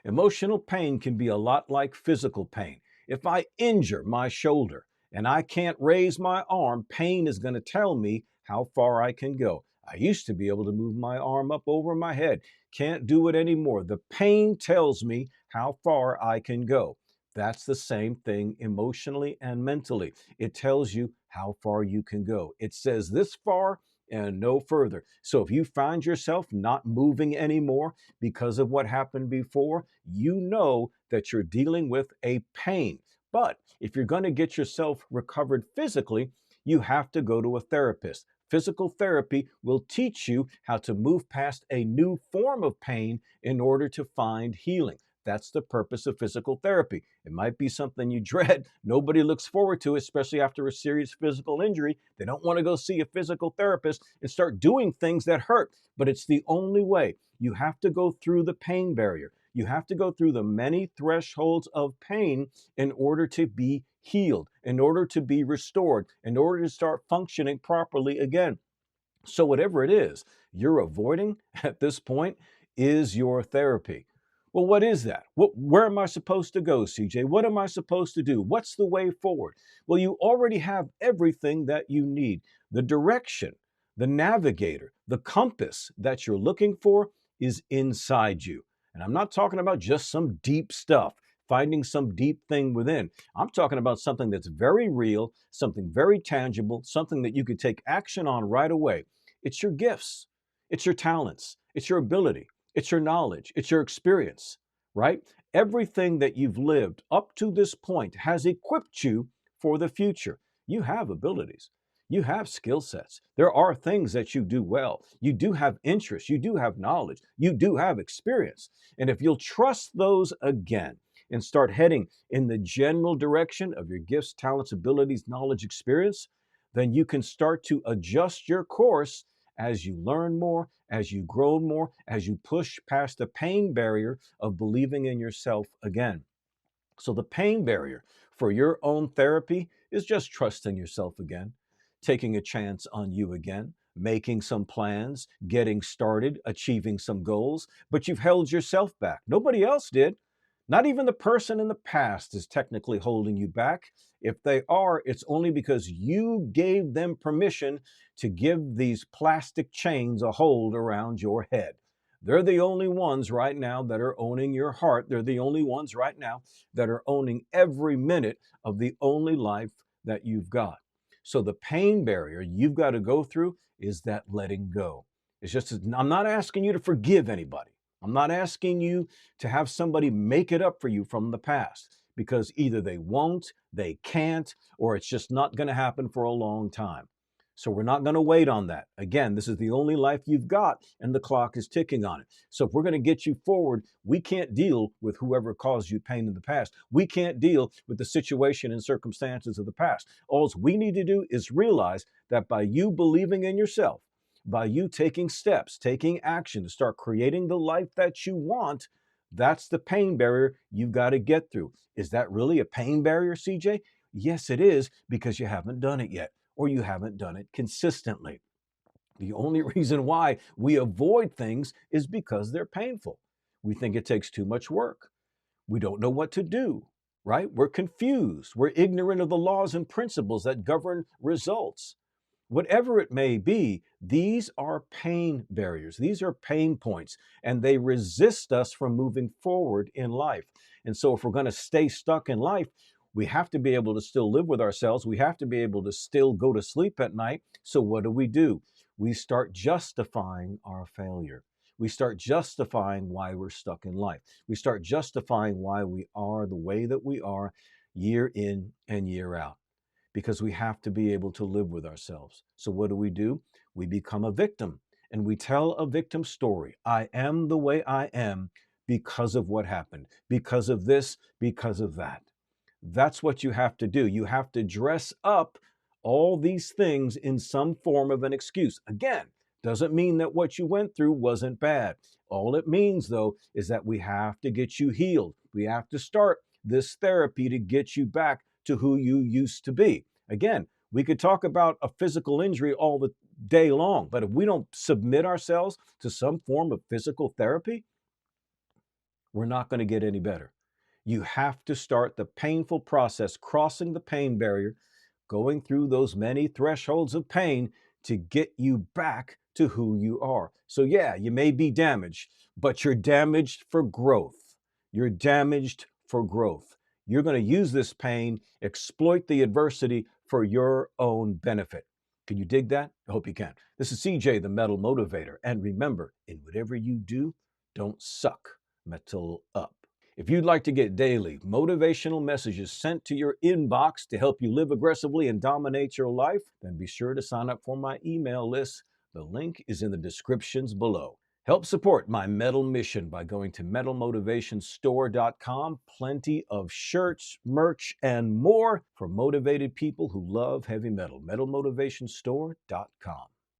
Emotional pain can be a lot like physical pain. If I injure my shoulder and I can't raise my arm, pain is going to tell me how far I can go. I used to be able to move my arm up over my head. Can't do it anymore. The pain tells me how far I can go. That's the same thing emotionally and mentally. It tells you how far you can go. It says this far and no further. So if you find yourself not moving anymore because of what happened before, you know that you're dealing with a pain. But if you're going to get yourself recovered physically, you have to go to a therapist. Physical therapy will teach you how to move past a new form of pain in order to find healing. That's the purpose of physical therapy. It might be something you dread. Nobody looks forward to, especially after a serious physical injury. They don't want to go see a physical therapist and start doing things that hurt, but it's the only way. You have to go through the pain barrier. You have to go through the many thresholds of pain in order to be healed, in order to be restored, in order to start functioning properly again. So, whatever it is you're avoiding at this point is your therapy. Well, what is that? Where am I supposed to go, CJ? What am I supposed to do? What's the way forward? Well, you already have everything that you need. The direction, the navigator, the compass that you're looking for is inside you. And I'm not talking about just some deep stuff, finding some deep thing within. I'm talking about something that's very real, something very tangible, something that you could take action on right away. It's your gifts, it's your talents, it's your ability, it's your knowledge, it's your experience, right? Everything that you've lived up to this point has equipped you for the future. You have abilities. You have skill sets. There are things that you do well. You do have interests. You do have knowledge. You do have experience. And if you'll trust those again and start heading in the general direction of your gifts, talents, abilities, knowledge, experience, then you can start to adjust your course as you learn more, as you grow more, as you push past the pain barrier of believing in yourself again. So, the pain barrier for your own therapy is just trusting yourself again, taking a chance on you again, making some plans, getting started, achieving some goals, but you've held yourself back. Nobody else did. Not even the person in the past is technically holding you back. If they are, it's only because you gave them permission to give these plastic chains a hold around your head. They're the only ones right now that are owning your heart. They're the only ones right now that are owning every minute of the only life that you've got. So the pain barrier you've got to go through is that letting go. It's just, I'm not asking you to forgive anybody. I'm not asking you to have somebody make it up for you from the past because either they won't, they can't, or it's just not going to happen for a long time. So we're not going to wait on that. Again, this is the only life you've got and the clock is ticking on it. So if we're going to get you forward, we can't deal with whoever caused you pain in the past. We can't deal with the situation and circumstances of the past. All we need to do is realize that by you believing in yourself, by you taking steps, taking action to start creating the life that you want, that's the pain barrier you've got to get through. Is that really a pain barrier, CJ? Yes, it is, because you haven't done it yet, or you haven't done it consistently. The only reason why we avoid things is because they're painful. We think it takes too much work. We don't know what to do, right? We're confused. We're ignorant of the laws and principles that govern results. Whatever it may be, these are pain barriers. These are pain points, and they resist us from moving forward in life. And so, if we're going to stay stuck in life, we have to be able to still live with ourselves. We have to be able to still go to sleep at night. So, what do? We start justifying our failure. We start justifying why we're stuck in life. We start justifying why we are the way that we are year in and year out, because we have to be able to live with ourselves. So what do? We become a victim and we tell a victim story. I am the way I am because of what happened, because of this, because of that. That's what you have to do. You have to dress up all these things in some form of an excuse. Again, doesn't mean that what you went through wasn't bad. All it means, though, is that we have to get you healed. We have to start this therapy to get you back to who you used to be. Again, we could talk about a physical injury all the day long, but if we don't submit ourselves to some form of physical therapy, we're not going to get any better. You have to start the painful process, crossing the pain barrier, going through those many thresholds of pain to get you back to who you are. So, yeah, you may be damaged, but you're damaged for growth. You're damaged for growth. You're going to use this pain, exploit the adversity for your own benefit. Can you dig that? I hope you can. This is CJ, the Metal Motivator. And remember, in whatever you do, don't suck metal up. If you'd like to get daily motivational messages sent to your inbox to help you live aggressively and dominate your life, then be sure to sign up for my email list. The link is in the descriptions below. Help support my metal mission by going to metalmotivationstore.com. Plenty of shirts, merch, and more for motivated people who love heavy metal. metalmotivationstore.com.